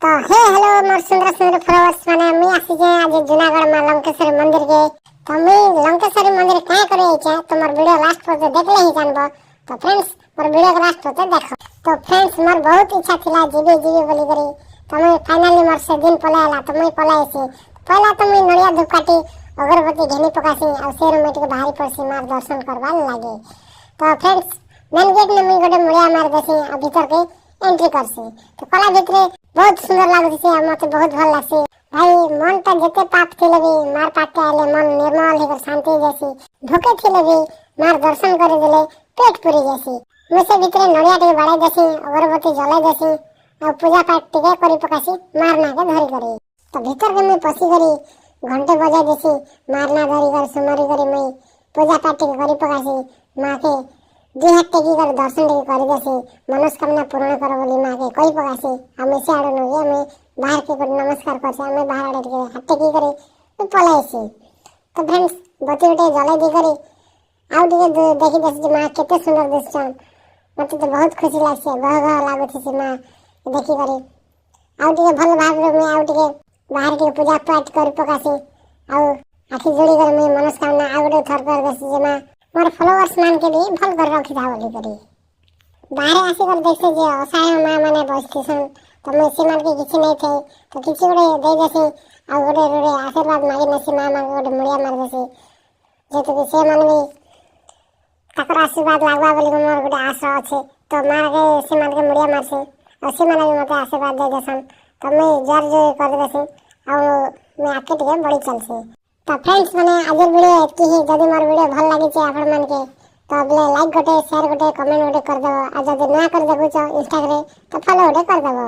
तो हे हेलो मोर सुंदर सुंदर फॉलोअर्स माने मी आसी जे आज जूनागढ़ में लंकेश्वरी मंदिर के तो मी लंकेश्वरी मंदिर काय करे छे तो मोर वीडियो लास्ट पर देख ले ही जानबो। तो फ्रेंड्स मोर वीडियो के लास्ट पर देखो। तो फ्रेंड्स मोर बहुत इच्छा थिला जीवी जीवी बोली करी तो मैं फाइनली मोर से दिन पलायला तो मैं पलायसी पहला तो मैं नड़िया धुकाटी अगरबत्ती घेनी पकासी और शेर मेट के बाहरी पड़सी मार दर्शन करवा लागे। तो फ्रेंड्स मेन गेट ने मैं गोटे मुड़िया मार देसी आ भीतर के एंट्री करसी तो कला भीतर बहुत सुंदर लागसी आ मते बहुत भल लागसी। भाई मन त जते पाप थिले भी मार पाटे आले मन निर्मल हेकर शांति जैसी भूखे थिले भी मार दर्शन करे देले पेट पूरी जैसी मुसे भीतर नड़िया टे बाड़े देसी अगरबत्ती जलाई देसी और पूजा पाठ टिके करी पकासी मार ना के धरी करी। तो भीतर के मैं पसी करी घंटे बजाई देसी मार ना धरी कर सुमारी करी मैं पूजा पाठ टिके करी पकासी मां के दी हाथ टेकी कर दर्शन टेकी करी देसी मनोकामना पूर्ण कर बोली मां के कई पकासी हमें सियाड़ो नो ये मैं बाहर के कर नमस्कार करसे हमें बाहर आड़े के हाथ टेकी करे तो पलायसी। तो फ्रेंड्स बती उठे जले दी करी आउ टिके देखी देसी मां केते सुंदर दिसछन मते तो बहुत खुशी लागसे गह गह लागुथि मां देखी करी आउ टिके भल भाव में आउ टिके बाहर के पूजा पाठ कर पकासी आउ आखी जोड़ी कर मैं मनोकामना आउडे थर कर देसी जे मां मोर फॉलोअर्स मान के भी भल कर रखी था बोली करी बाहर आसी कर देखसे जे असहाय मां माने बसथि सन तो मैं से मान के किछि नहीं थे तो किछि गोटे दे देसी आ गोटे रोडे आशीर्वाद मागी नसी मां मां गोटे मुड़िया मार देसी जेतु कि से मान भी ताकर आशीर्वाद लागवा बोली मोर गोटे आशा अछि तो मां के से मान के मुड़िया मारसी और से मान भी मते आशीर्वाद दे देसन तो मैं जर जो कर देसी और मैं आके टिके बड़ी चलसी। तो फ्रेंड्स माने आज वीडियो एतकी ही जदी मोर वीडियो भल लागी छे आपण मन के तो अगले लाइक गोटे शेयर गोटे कमेंट गोटे कर देबो आ जदी ना कर देबो इंस्टाग्राम तो फॉलो गोटे कर देबो।